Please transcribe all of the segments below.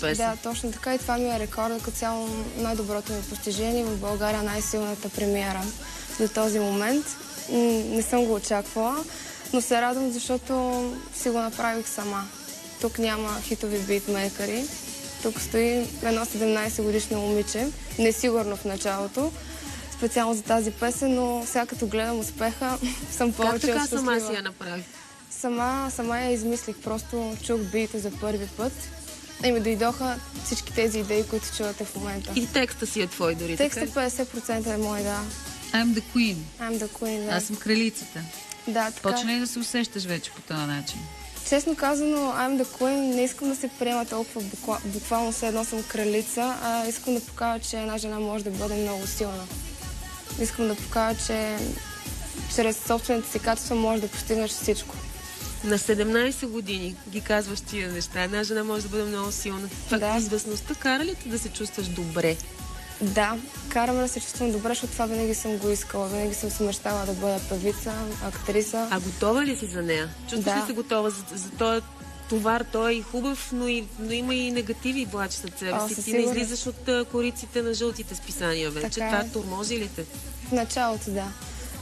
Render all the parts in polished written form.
песен. Да, точно така и това ми е рекорда, като цяло най-доброто ми постижение в България, най-силната премиера до този момент. Не съм го очаквала, но се радвам, защото си го направих сама. Тук няма хитови битмейкъри. Тук стои едно 17-годишно момиче, несигурно в началото, специално за тази песен, но сега като гледам успеха, съм повече от щастлива. Как така сама си я направи? Сама я измислих, просто чух бита за първи път и ми дойдоха всички тези идеи, които чувате в момента. И текста си е твой дори, Текста така? 50% е мой, да. I'm the queen. I'm the queen, да. Аз съм кралицата. Да, така. Почна ли да се усещаш вече по този начин? Честно казано, I'm the queen, не искам да се приема толкова буквално все едно съм кралица, а искам да покажа, че една жена може да бъде много силна. Искам да покажа, че чрез собствените си качества може да постигнеш всичко. На 17 години ги казваш тия неща. Една жена може да бъде много силна. Да. Известността кара ли те да се чувстваш добре? Да, караме да се чувствам добре, защото това винаги съм го искала. Винаги съм се мечтала да бъда певица, актриса. А готова ли си за нея? Чувстваш ли се готова за този товар? Той е и хубав, но има и негативи влачи след себе си. Ти не излизаш от кориците на жълтите списания вече. Така Това тормози ли те? В началото, да.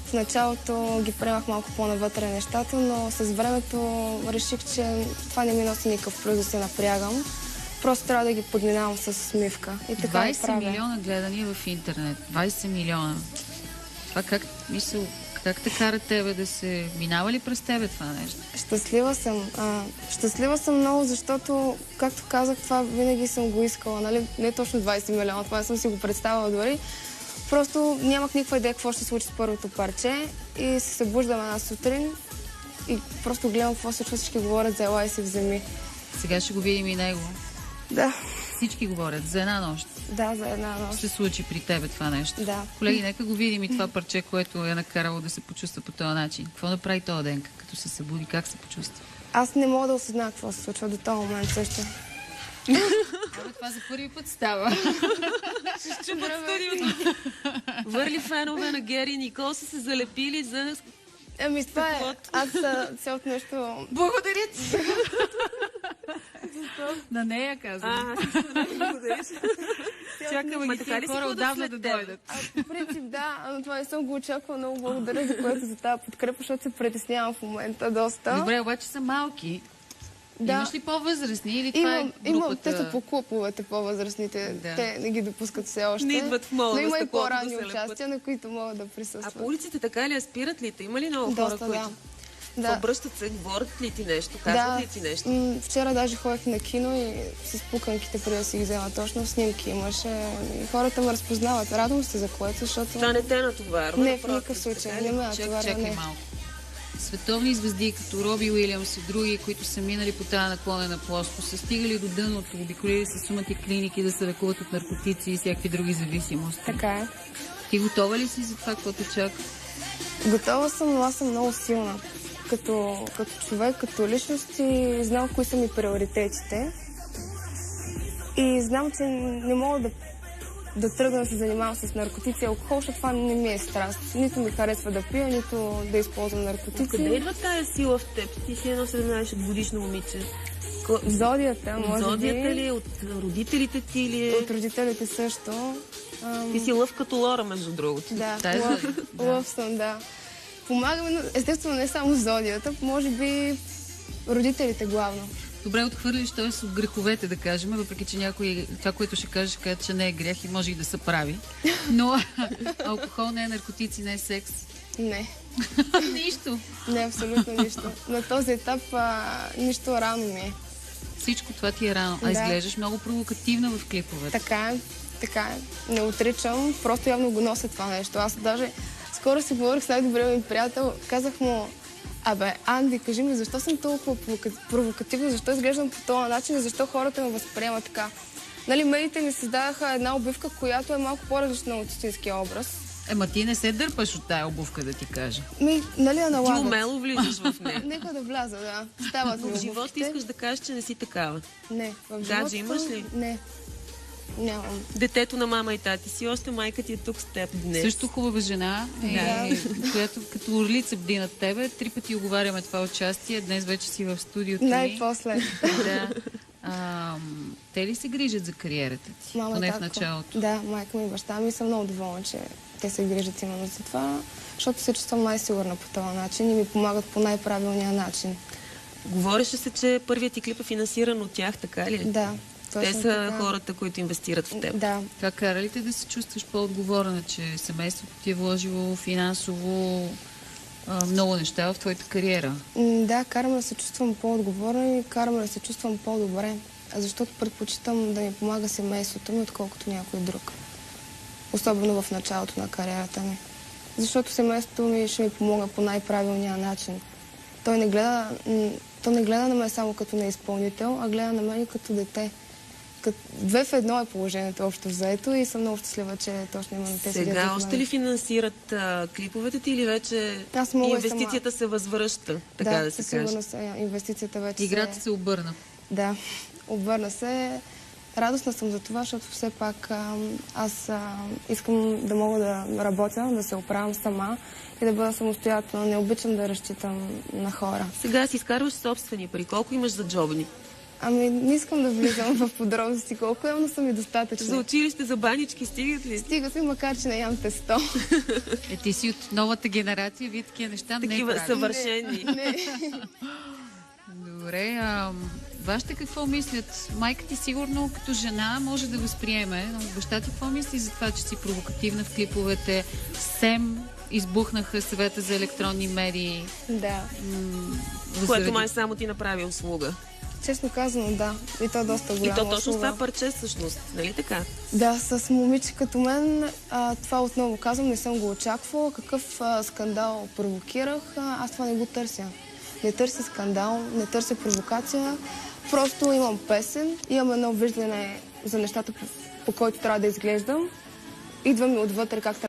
В началото ги приемах малко по-навътре нещата, но с времето реших, че това не ми носи никакъв плюс да се напрягам. Просто трябва да ги подминавам с усмивка. И така 20 милиона гледания в интернет. 20 милиона. Това как те кара тебе да се... Минава ли през тебе това нещо? Щастлива съм. Щастлива съм много, защото, както казах, това винаги съм го искала. Нали? Не точно 20 милиона, това не съм си го представила дори. Просто нямах никаква идея какво ще се случи с първото парче и се събуждам една сутрин и просто гледам какво се случва, всички говорят за ела и си вземи. Сега ще го видим и него. Да. Всички говорят за една нощ. Да, за една нощ. Ще се случи при тебе това нещо. Да. Колеги, нека го видим и това парче, което е накарало да се почувства по този начин. Какво направи този ден, като се събуди, как се почувства? Аз не мога да осъзная какво се случва до този момент също. Това за първи път става. Ще чупат студиото. Върли фенове на Гери и Никол са се залепили за... Ами това е... Аз цялото нещо... Благодаря ти! На нея казвам. Благодаря. Чакаме ги тия хора отдавна да дойдат. По принцип да, но това не съм го очаквала. Много благодаря за което за тази подкрепа, защото се притеснявам в момента доста. Добре, обаче са малки. Да. Имаш ли по-възрастни или това е групата? Имам, те са по клуповете по-възрастните. Да. Те не ги допускат все още. Не идват в мола. Но има и по-ранни участия, на които могат да присъстват. А по улиците така ли спират ли те? Има ли много хора, които... Да. Обръщат се, говорят ли ти нещо, казват ли ти нещо? Вчера даже ходех на кино и с пуканките, преди да си ги взема точно, снимки имаше. И хората ме разпознават. Радвам се за което, защото... Това не те натоварва? Не, в никакъв случай. Не ме натоварва. Чакай малко. Световни звезди, като Роби Уилямс и други, които са минали по тази наклонена плоскост, са стигали до дъното, обиколили са сумати клиники да се лекуват от наркотици и всякакви други зависимости. Така е. Ти готова ли си за това, което чака? Готова съм, но аз съм много силна. Като човек, като личност и знам кои са ми приоритетите. И знам, че не мога да тръгна да се занимавам с наркотици и алкохол, защото това не ми е страст. Нито ми харесва да пия, нито да използвам наркотици. Откъде идва тая сила в теб? Ти си едно 17-годишно момиче. Зодията, може би. Зодията ли? От родителите ти ли? От родителите също. Ти си лъв като Лора, между другото. Да, лъв съм, да. Помагаме, естествено, не само зодията, може би родителите главно. Добре, отхвърлиш, т.е. от греховете, да кажем, въпреки че някой това, което ще кажеш, казва, че не е грях и може и да се прави. Но алкохол не е наркотици, не е секс. Не. Нищо. Не, абсолютно нищо. На този етап нищо рано ми е. Всичко това ти е рано. А изглеждаш много провокативна в клиповете. Така е. Не отричам, просто явно го нося това нещо. Аз даже скоро си говорих с най-добрия ми приятел, казах му: абе, Анди, кажи ми, защо съм толкова провокативна, защо изглеждам по този начин и защо хората ме възприемат така? Нали, медиите ни създадаха една обувка, която е малко по-различна от истинския образ. Ема ти не се дърпаш от тая обувка, да ти кажа. Нали я налагат? Ти умело влизаш в нея. Нека да вляза, да. Стават ми в живота искаш да кажеш, че не си такава. Не, в живота... Гадже имаш ли? Не. Нямам. Детето на мама и тати си, още майка ти е тук с теб днес. Също хубава жена, която като орлица бди над тебе. 3 пъти оговаряме това участие. Днес вече си в студиото. Най-после. Да. Те ли се грижат за кариерата ти? Мама и Поне в татко. началото. Да, майка ми и баща ми са много доволни, че те се грижат именно за това, защото се чувствам най-сигурна по този начин и ми помагат по най-правилния начин. Говореше се, че първият ти клип е финансиран от тях, така ли? Да, Те точно са така. хората, които инвестират в теб. Да, Как кара ли те да се чувстваш по-отговорна, че семейството ти е вложило финансово много неща в твоята кариера? Да, караме да се чувствам по-отговорна и караме да се чувствам по-добре, защото предпочитам да ми помага семейството ми, отколкото някой друг. Особено в началото на кариерата ми. Защото семейството ми ще ми помога по най-правилния начин. То не гледа на мен само като на изпълнител, а гледа на мен и като дете. Две в едно е положението общо взето и съм много щастлива, че точно именно те седят Сега зад още мен. ли финансират клиповете ти или вече Аз мога и инвестицията се възвръща, така да се със каже? сигурност инвестицията вече Играта се обърна. Да, обърна се. Радостна съм за това, защото все пак аз искам да мога да работя, да се оправям сама и да бъда самостоятелна. Не обичам да разчитам на хора. Сега си изкарваш собствени пари. Колко имаш за джобни? Ами не искам да влизам в подробности колко е, но са ми достатъчни. За училище, за банички стигат ли? Стига се, макар че не ям тесто. Ти си от новата генерация, вие такива неща не Такива правите. съвършени. Добре, вашите какво мислят? Майка ти сигурно като жена може да възприеме, но баща ти какво мисли за това, че си провокативна в клиповете? СЕМ избухнаха Съвета за електронни медии. Да. Което май само ти направи услуга. Честно казано, да. И то доста голяма И то точно услуга. това парче всъщност, нали така? Да, с момиче като мен, това отново казвам, не съм го очаквала. Какъв скандал провокирах, аз това не го търся. Не търся скандал, не търся провокация. Просто имам песен, имам едно виждане за нещата, по който трябва да изглеждам. Идва ми отвътре как